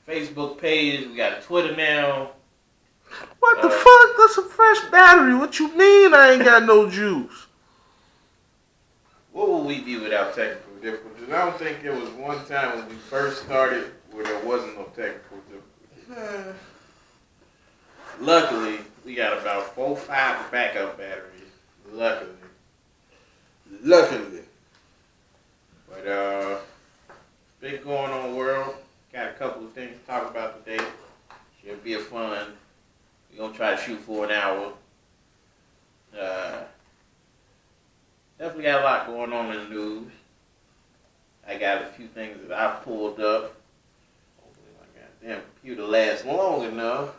Facebook page. We got a Twitter now. What the fuck? That's a fresh battery. What you mean I ain't got no juice? What would we be without technical difficulties? I don't think there was one time when we first started where there wasn't no technical difficulties. Luckily, we got about 4 or 5 backup batteries. Luckily. But been going on world. Got a couple of things to talk about today. Should be a fun. We're gonna try to shoot for an hour. Definitely got a lot going on in the news. I got a few things that I pulled up. Hopefully my goddamn computer lasts long enough.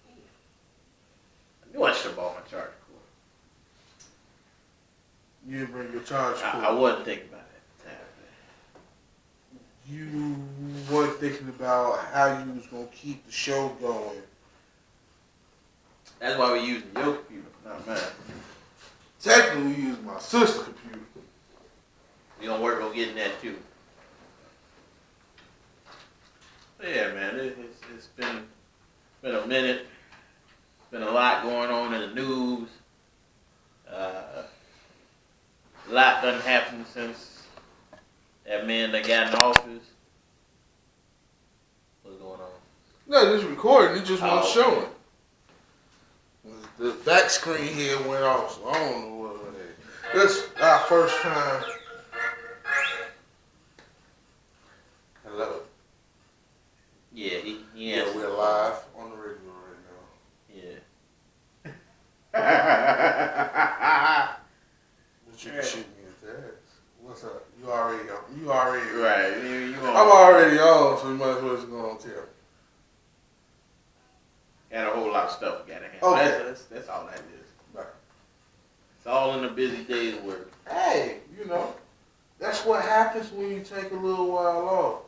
I knew I should have bought my charger cord. You didn't bring your charge cord. I wasn't thinking about it at the time. You weren't thinking about how you was gonna keep the show going. That's why we're using your computer, not mine. Technically, we use my sister's computer. We gonna work on getting that too. But yeah, man, it's been a minute. Been a lot going on in the news. A lot done happened since that man that got in office. What's going on? No, it's recording. It just wasn't okay. showing. The back screen here went off, so I don't know what it is. This our first time. Hello. Yeah, he Yeah, answered. we're live on the radio right now. Yeah. But you can shoot me a text. What's up? You already Right. You I'm already on, so you might as well just go on tell. got a whole lot of stuff we gotta handle. Okay. That's all that is. Right. It's all in the busy day's work. Hey, that's what happens when you take a little while off.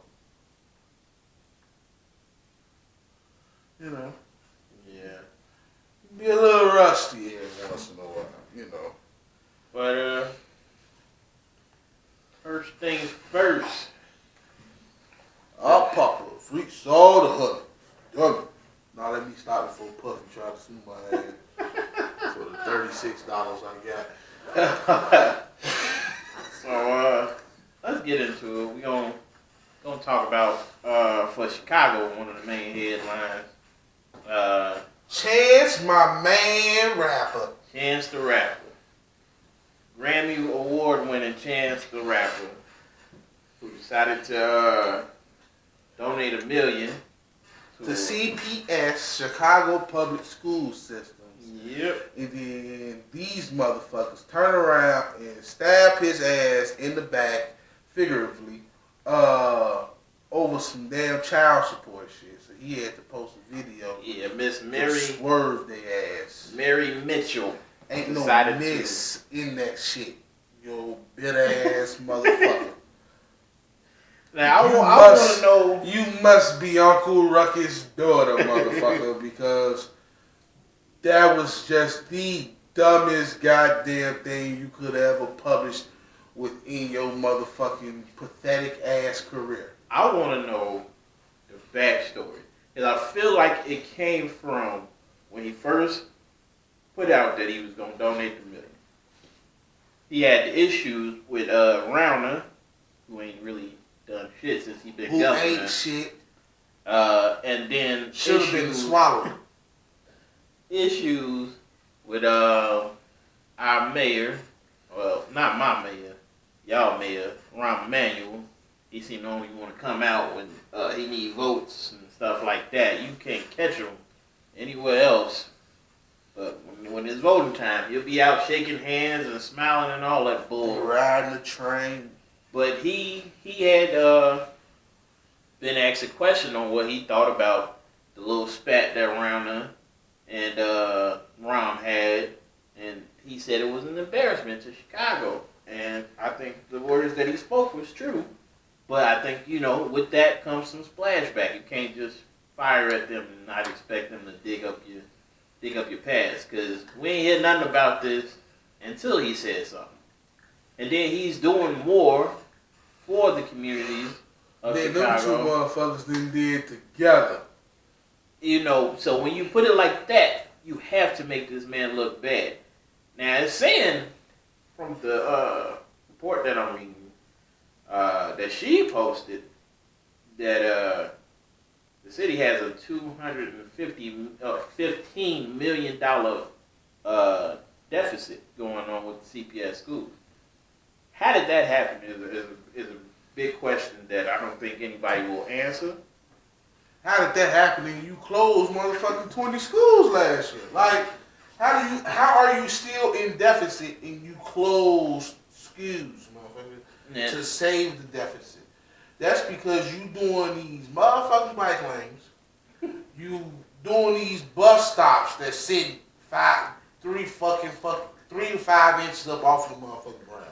Yeah. Be a little rusty every once in a while, But first things first. I'll pop up. Freaks all the hood. Done. Now let me stop before Puffy try to sue my ass for the $36 I got. So let's get into it. We gonna talk about for Chicago, one of the main headlines. Chance, my man rapper. Chance the Rapper. Grammy Award winning Chance the Rapper, who decided to donate $1 million to CPS, Chicago Public School Systems. Yep. And then these motherfuckers turn around and stab his ass in the back, figuratively, over some damn child support shit. So he had to post a video. Yeah, Miss Mary. Swerve their ass. Mary Mitchell. Ain't no miss in that shit. Yo, bitter ass motherfucker. Now, I want to know. You must be Uncle Ruckus' daughter, motherfucker, because that was just the dumbest goddamn thing you could ever publish within your motherfucking pathetic ass career. I want to know the backstory. Because I feel like it came from when he first put out that he was going to donate $1 million. He had issues with Rauner, who ain't really done shit since he been governor. Who ain't shit. And then should have been swallowed. Issues with our mayor, well, not my mayor, y'all mayor, Rahm Emanuel. He seemed to only want to come out when he need votes and stuff like that. You can't catch him anywhere else. But when it's voting time, he'll be out shaking hands and smiling and all that bull. Riding the train. But he had been asked a question on what he thought about the little spat that Rauner and Rahm had, and he said it was an embarrassment to Chicago. And I think the words that he spoke was true. But I think, with that comes some splashback. You can't just fire at them and not expect them to dig up your past, because we ain't heard nothing about this until he said something. And then he's doing more for the communities of Then them two Chicago. motherfuckers then did together. You know, so when you put it like that, you have to make this man look bad. Now it's saying from the report that I'm reading that she posted that the city has a $15 million deficit going on with the CPS schools. How did that happen is a big question that I don't think anybody will answer. How did that happen? And you closed motherfucking 20 schools last year. Like, how are you still in deficit and you closed schools, motherfucker, Yeah. to save the deficit? That's because you doing these motherfucking bike lanes. You doing these bus stops that sit 3 to 5 inches up off the motherfucking ground.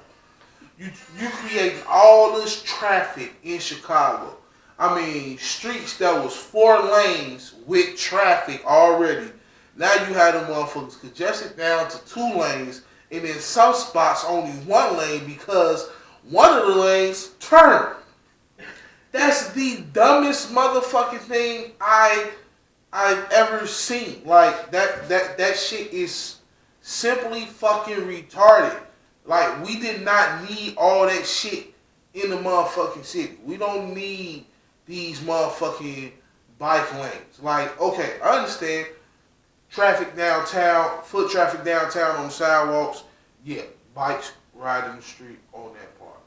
You creating all this traffic in Chicago. I mean, streets that was 4 lanes with traffic already. Now you have them motherfuckers congested down to 2 lanes, and in some spots only 1 lane because one of the lanes turned. That's the dumbest motherfucking thing I've ever seen. Like that shit is simply fucking retarded. Like, we did not need all that shit in the motherfucking city. We don't need these motherfucking bike lanes. Like, okay, I understand traffic downtown, foot traffic downtown on the sidewalks. Yeah, bikes riding the street on that part.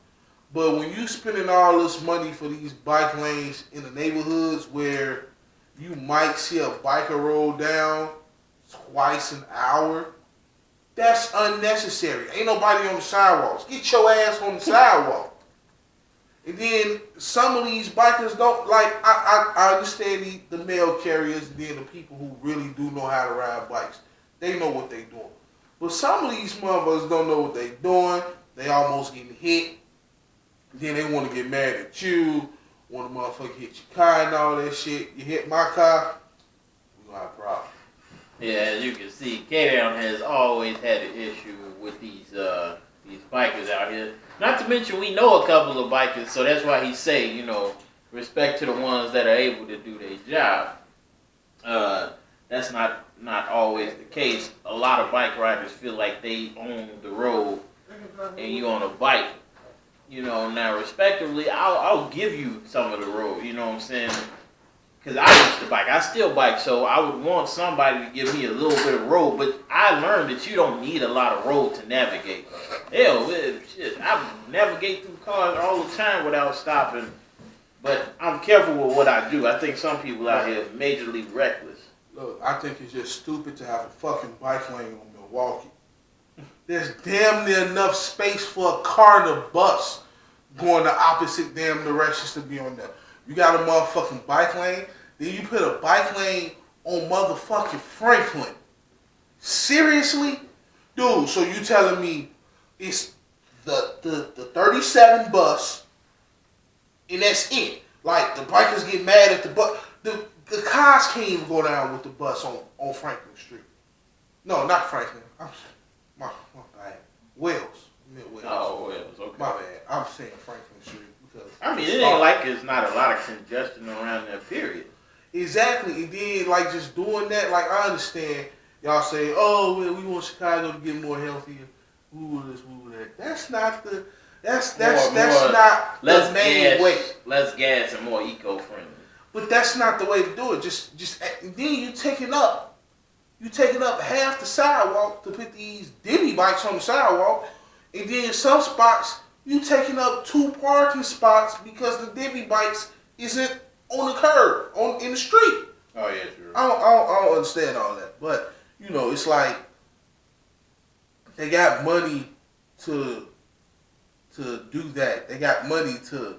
But when you spending all this money for these bike lanes in the neighborhoods where you might see a biker roll down twice an hour, that's unnecessary. Ain't nobody on the sidewalks. Get your ass on the sidewalk. And then some of these bikers don't, like, I understand the mail carriers and then the people who really do know how to ride bikes. They know what they doing. But some of these motherfuckers don't know what they doing. They almost getting hit. Then they want to get mad at you. Want to motherfucker hit your car and all that shit. You hit my car, we gonna have a problem. Yeah, as you can see, K-Down has always had an issue with these bikers out here. Not to mention, we know a couple of bikers, so that's why he say, you know, respect to the ones that are able to do their job. That's not always the case. A lot of bike riders feel like they own the road, and you on a bike. You know, now respectively, I'll give you some of the road. You know what I'm saying? Because I used to bike. I still bike, so I would want somebody to give me a little bit of road. But I learned that you don't need a lot of road to navigate. Hell, shit, I navigate through cars all the time without stopping. But I'm careful with what I do. I think some people out here are majorly reckless. Look, I think it's just stupid to have a fucking bike lane on Milwaukee. There's damn near enough space for a car and a bus going the opposite damn directions to be on there. You got a motherfucking bike lane, then you put a bike lane on motherfucking Franklin. Seriously? Dude, so you telling me it's the 37 bus and that's it? Like, the bikers get mad at the bus. The cars can't even go down with the bus on Franklin Street. No, not Franklin. My bad. Wells. Midwest. Oh, Wells, okay. My bad. I'm saying Franklin Street because I mean, it ain't like it's not a lot of congestion around that period. exactly. And then like just doing that, like I understand y'all say, oh, well, we want Chicago to get more healthier. Woo this, woo that. That's not the. That's not the main way. Less gas and more eco-friendly. But that's not the way to do it. Just then you taking up half the sidewalk to put these divvy bikes on the sidewalk, and then in some spots you taking up 2 parking spots because the divvy bikes isn't on the curb in the street. Oh yeah, sure. I don't understand all that, but you know it's like they got money to do that. They got money to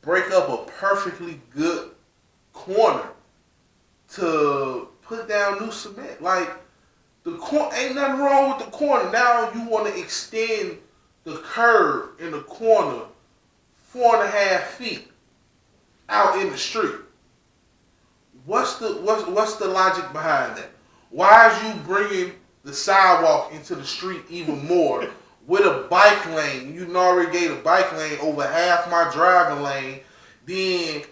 break up a perfectly good corner to put down new cement. Like the corner ain't nothing wrong with the corner. Now you want to extend the curb in the corner 4.5 feet out in the street. What's the logic behind that? Why is you bringing the sidewalk into the street even more with a bike lane? You already gave a bike lane over half my driving lane. then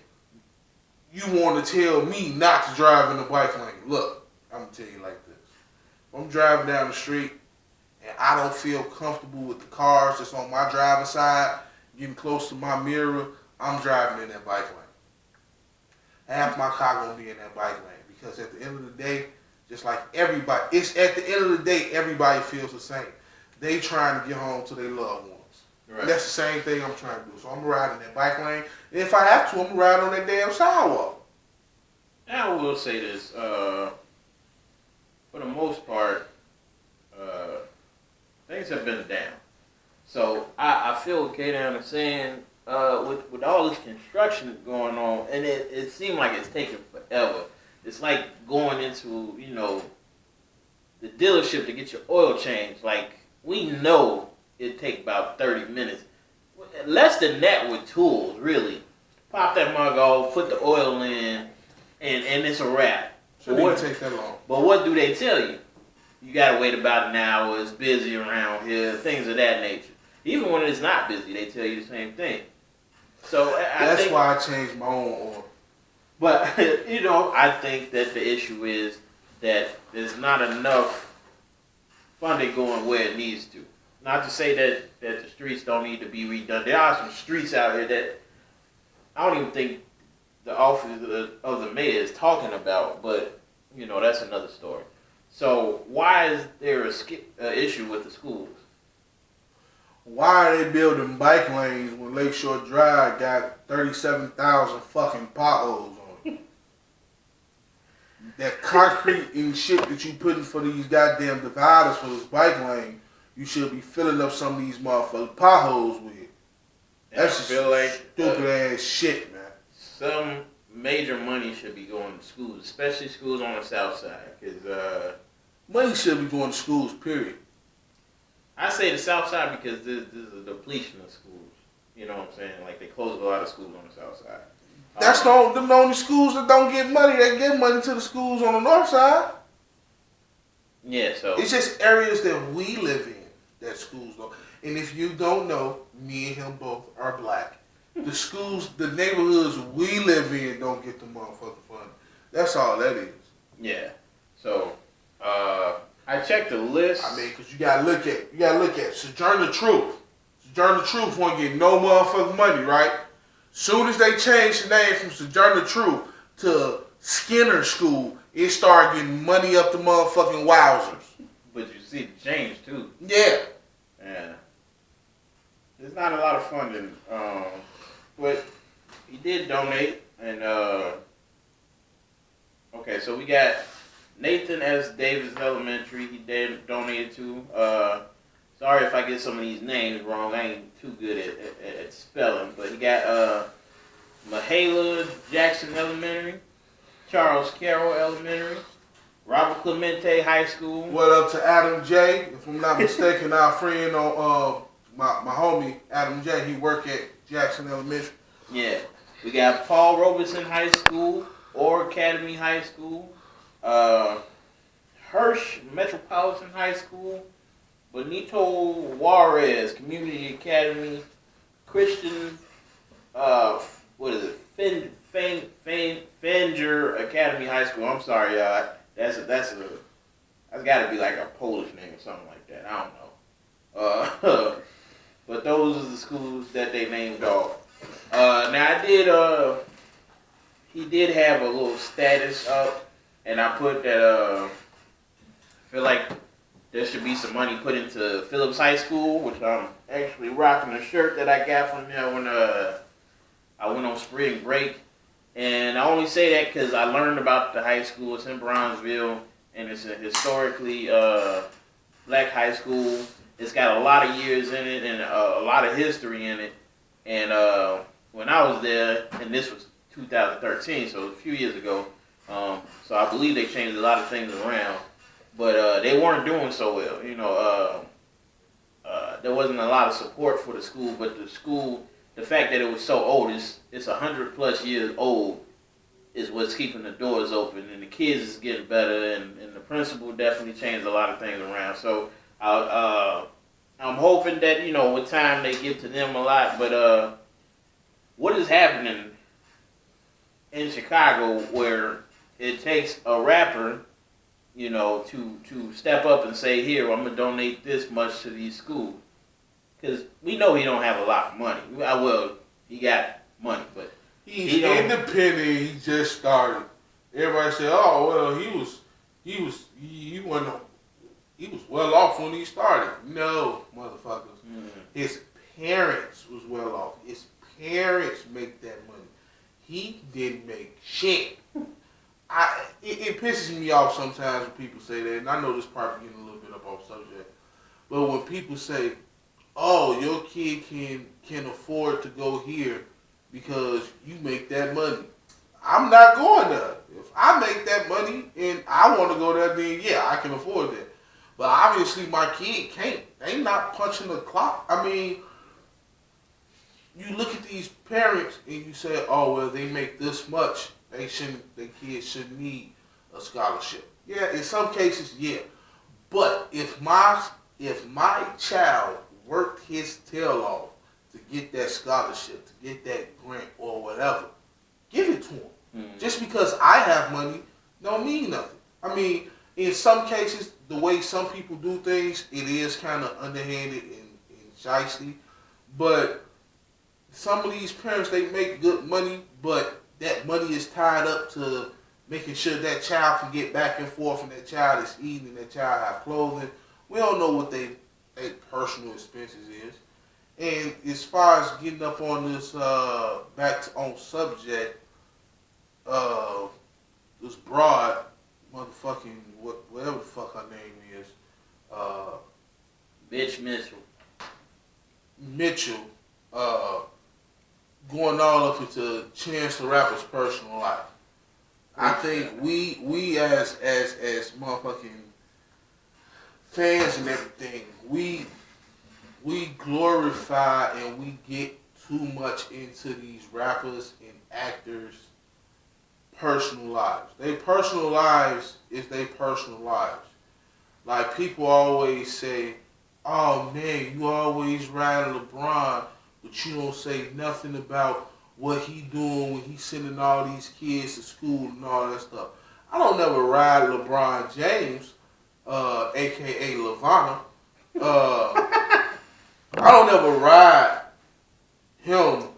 you want to tell me not to drive in the bike lane. Look, I'm going to tell you like this. If I'm driving down the street and I don't feel comfortable with the cars that's on my driver's side, getting close to my mirror, I'm driving in that bike lane. Half my car going to be in that bike lane because at the end of the day, just like everybody, it's at the end of the day, everybody feels the same. They trying to get home to their loved ones. Right. That's the same thing I'm trying to do. So I'm riding in that bike lane. And if I have to, I'm gonna ride on that damn sidewalk. Now I will say this. For the most part, things have been down. So I feel okay down and saying with all this construction going on, and it seemed like it's taking forever. It's like going into, the dealership to get your oil changed. Like, we know it take about 30 minutes. Less than that with tools, really. Pop that mug off, put the oil in, and it's a wrap. Shouldn't take that long. But what do they tell you? You gotta wait about an hour, it's busy around here, things of that nature. Even when it's not busy, they tell you the same thing. So that's why I changed my own oil. But, I think that the issue is that there's not enough funding going where it needs to. Not to say that the streets don't need to be redone. There are some streets out here that I don't even think the office of the mayor is talking about, but, that's another story. So why is there a issue with the schools? Why are they building bike lanes when Lakeshore Drive got 37,000 fucking potholes on it? That concrete and shit that you putting for these goddamn dividers for this bike lane, you should be filling up some of these motherfucking potholes with. That's just stupid ass shit, man. Some major money should be going to schools, especially schools on the south side, because money should be going to schools, period. I say the south side because this is a depletion of schools. You know what I'm saying? Like, they closed a lot of schools on the south side. That's the only schools that don't get money. They give money to the schools on the north side. Yeah, so it's just areas that we live in that schools don't. And if you don't know, me and him both are black. The schools, the neighborhoods we live in don't get the motherfucking funding. That's all that is. Yeah. So, I checked the list. I mean, because you gotta look at Sojourner Truth. Sojourner Truth won't get no motherfucking money, right? Soon as they changed the name from Sojourner Truth to Skinner School, it started getting money up the motherfucking wowzers. But you see the change too. Yeah. Yeah. There's not a lot of funding, but he did donate, and okay, so we got Nathan S. Davis Elementary. He donated to. Sorry if I get some of these names wrong. I ain't too good at spelling, but he got Mahala Jackson Elementary, Charles Carroll Elementary, Robert Clemente High School. What up to Adam J? If I'm not mistaken, our friend on my homie Adam J. He work at Jackson Elementary. Yeah, we got Paul Robeson High School, Orr Academy High School, Hirsch Metropolitan High School, Benito Juarez Community Academy, Christian, Fenger Academy High School. I'm sorry, y'all. That's got to be like a Polish name or something like that. I don't know. But those are the schools that they named off. Now he did have a little status up, and I put that. I feel like there should be some money put into Phillips High School, which I'm actually rocking a shirt that I got from there when I went on spring break. And I only say that because I learned about the high school. It's in Bronzeville, and it's a historically black high school. It's got a lot of years in it and a lot of history in it. And when I was there, and this was 2013, so a few years ago, so I believe they changed a lot of things around. But they weren't doing so well. There wasn't a lot of support for the school, but the fact that it was so old, it's 100+ years old, is what's keeping the doors open, and the kids is getting better, and the principal definitely changed a lot of things around. So I'm hoping that with time they give to them a lot. But what is happening in Chicago where it takes a rapper, you know, to step up and say, here, I'm gonna donate this much to these schools, because we know he don't have a lot of money. Well, he got money, but he's he don't. independent. He just started. Everybody said, "Oh well, he wasn't he was well off when he started." No, motherfuckers. His parents was well off. His parents make that money. He didn't make shit. It pisses me off sometimes when people say that, and I know this probably getting a little bit up off subject, but when people say, "Oh, your kid can afford to go here because you make that money," I'm not going there. If I make that money and I want to go there, then yeah, I can afford that. But obviously, my kid can't. They not punching the clock. I mean, you look at these parents and you say, "Oh well, they make this much. Their kids shouldn't need a scholarship." Yeah, in some cases, yeah. But if my child worked his tail off to get that scholarship, to get that grant or whatever, give it to him. Just because I have money don't mean nothing. I mean, in some cases, the way some people do things, it is kind of underhanded and shysty. But some of these parents, they make good money, but that money is tied up to making sure that child can get back and forth, and that child is eating, and that child have clothing. We don't know what they personal expenses is. And as far as getting up on this on subject, this broad motherfucking whatever the fuck her name is, Bitch Mitchell, going all up into Chance the Rapper's personal life. I think we as motherfucking fans and everything, we glorify and we get too much into these rappers and actors' personal lives. Their personal lives is their personal lives. Like people always say, "Oh man, you always ride LeBron, but you don't say nothing about what he doing when he's sending all these kids to school and all that stuff." I don't never ride LeBron James, aka Lavana. I don't ever ride him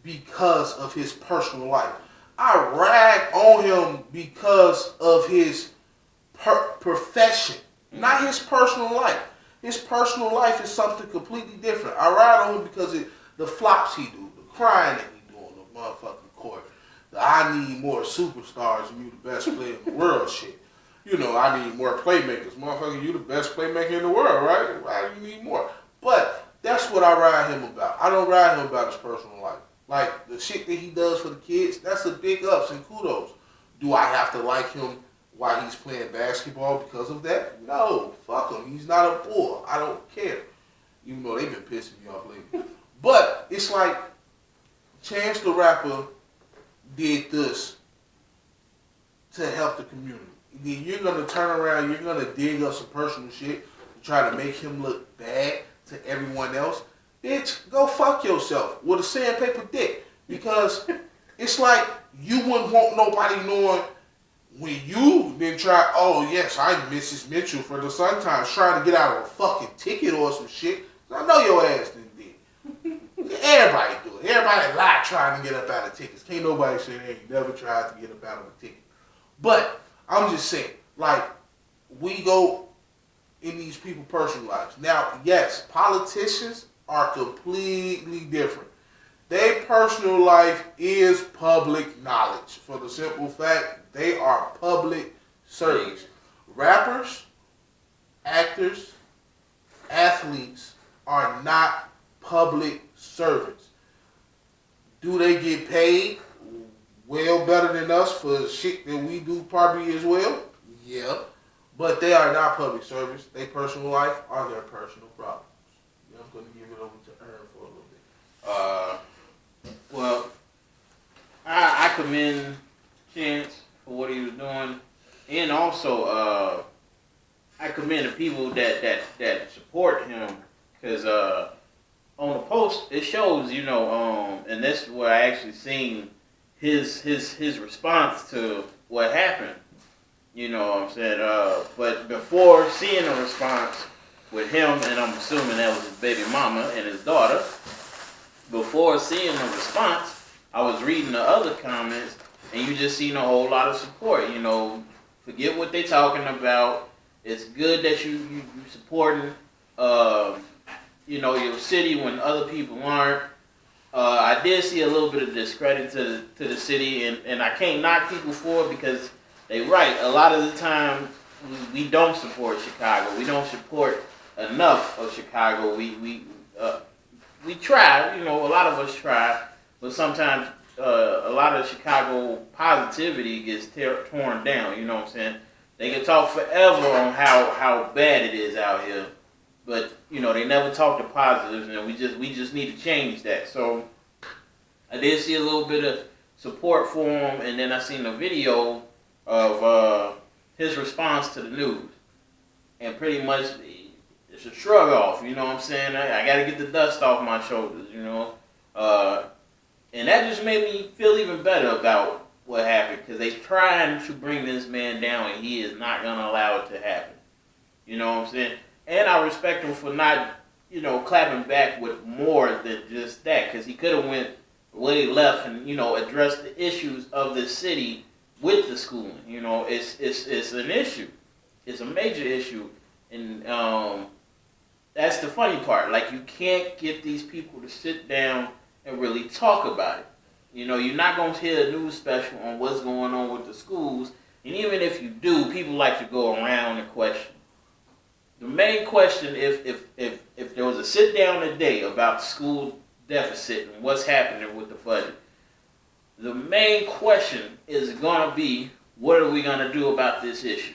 because of his personal life. I rag on him because of his profession, not his personal life. His personal life is something completely different. I ride on him because of the flops he do, the crying that he do on the motherfucking court, the "I need more superstars and you the best player in the world" shit. You know, I need more playmakers. Motherfucker, you the best playmaker in the world, right? Why do you need more? But that's what I ride him about. I don't ride him about his personal life. Like, the shit that he does for the kids, that's a big ups and kudos. Do I have to like him while he's playing basketball because of that? No, fuck him. He's not a bull. I don't care. Even though they've been pissing me off lately. But it's like Chance the Rapper did this to help the community. Then you're going to turn around, you're going to dig up some personal shit to try to make him look bad to everyone else. Bitch, go fuck yourself with a sandpaper dick. Because it's like you wouldn't want nobody knowing when you then try, "Oh yes, I'm Mrs. Mitchell for the Sun Times," trying to get out of a fucking ticket or some shit. I know your ass didn't do it. Everybody do it. Everybody lie trying to get up out of tickets. Can't nobody say they ain't never tried to get up out of a ticket. But I'm just saying, like, we go in these people's personal lives. Now, yes, politicians are completely different. Their personal life is public knowledge for the simple fact they are public servants. Rappers, actors, athletes are not public servants. Do they get paid well better than us for shit that we do probably as well? Yeah. But they are not public servants. Their personal life are their personal problems. I'm going to give it over to Ern for a little bit. Well, I commend Chance for what he was doing, and also I commend the people that support him, because on the post it shows, and that's where I actually seen his response to what happened. You know what I'm saying? But before seeing the response with him, and I'm assuming that was his baby mama and his daughter, before seeing the response, I was reading the other comments, and you just seen a whole lot of support. You know, forget what they talking about. It's good that you supporting, you know, your city when other people aren't. I did see a little bit of discredit to the city, and I can't knock people for it because they right. A lot of the time, we don't support Chicago. We don't support enough of Chicago. We try. You know, a lot of us try, but sometimes a lot of Chicago positivity gets torn down. You know what I'm saying? They can talk forever on how bad it is out here, but you know they never talk the positives, and we just need to change that. So I did see a little bit of support for him, and then I seen a video of his response to the news, and pretty much it's a shrug off. You know what I'm saying? I got to get the dust off my shoulders. You know, and that just made me feel even better about what happened because they trying to bring this man down, and he is not gonna allow it to happen. You know what I'm saying? And I respect him for not, you know, clapping back with more than just that, because he could have went way left and, you know, addressed the issues of the city with the schooling. You know, it's an issue. It's a major issue, and that's the funny part. Like, you can't get these people to sit down and really talk about it. You know, you're not going to hear a news special on what's going on with the schools, and even if you do, people like to go around the question. The main question, if there was a sit down today about the school deficit and what's happening with the budget, the main question is going to be, what are we going to do about this issue?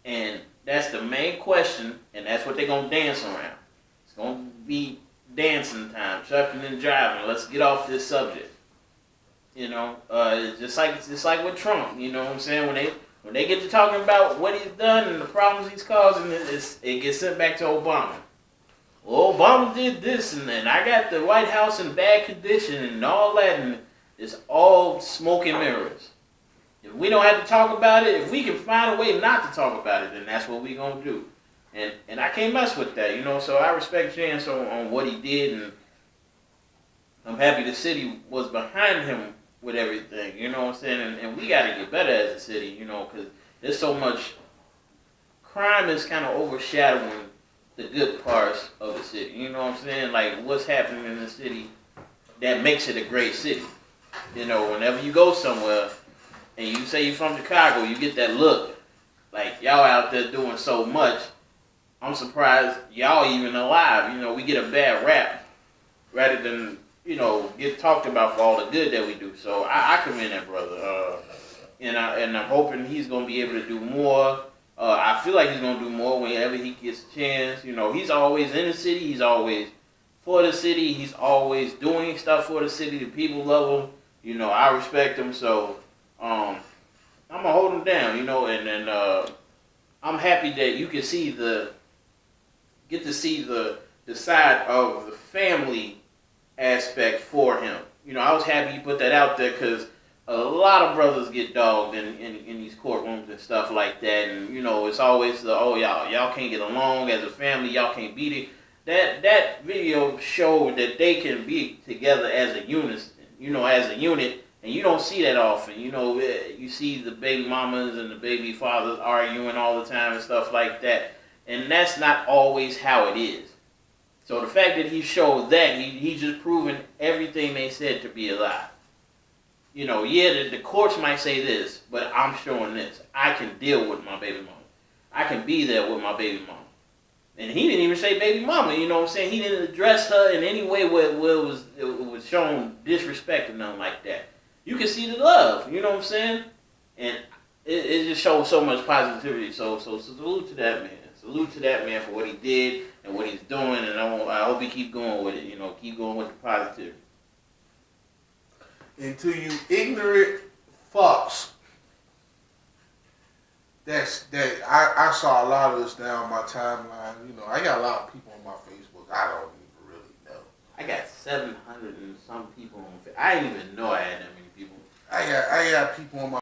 And that's the main question, and that's what they're going to dance around. It's going to be dancing time, shucking and driving. Let's get off this subject. You know, it's just like with Trump. You know what I'm saying? When they get to talking about what he's done and the problems he's causing, it gets sent back to Obama. Well, Obama did this, and I got the White House in bad condition and all that, and it's all smoke and mirrors. If we don't have to talk about it, if we can find a way not to talk about it, then that's what we're going to do. And I can't mess with that, you know, so I respect Chance on what he did, and I'm happy the city was behind him with everything, you know what I'm saying? And we got to get better as a city, you know, because there's so much crime is kind of overshadowing the good parts of the city, you know what I'm saying? Like, what's happening in the city that makes it a great city. You know, whenever you go somewhere and you say you're from Chicago, you get that look like y'all out there doing so much. I'm surprised y'all even alive. You know, we get a bad rap rather than, you know, get talked about for all the good that we do. So I commend that brother. And I'm hoping he's going to be able to do more. I feel like he's going to do more whenever he gets a chance. You know, he's always in the city. He's always for the city. He's always doing stuff for the city. The people love him. You know, I respect him. So I'm going to hold him down, you know. And I'm happy that you can get to see the side of the family aspect for him. You know, I was happy you put that out there because a lot of brothers get dogged in these courtrooms and stuff like that. And, you know, it's always the, oh, y'all can't get along as a family. Y'all can't beat it. That video showed that they can be together as a unit, you know, as a unit. And you don't see that often. You know, you see the baby mamas and the baby fathers arguing all the time and stuff like that. And that's not always how it is. So the fact that he showed that, he's just proven everything they said to be a lie. You know, yeah, the courts might say this, but I'm showing this. I can deal with my baby mama. I can be there with my baby mama. And he didn't even say baby mama, you know what I'm saying? He didn't address her in any way where it was shown disrespect or nothing like that. You can see the love, you know what I'm saying? And it just shows so much positivity. So salute to that man. Salute to that man for what he did and what he's doing, and I hope he keep going with it. You know, keep going with the positivity. And to you ignorant fucks, I saw a lot of this down my timeline. You know, I got a lot of people on my Facebook I don't even really know. I got 700 and some people on Facebook. I didn't even know I had that many I got people on my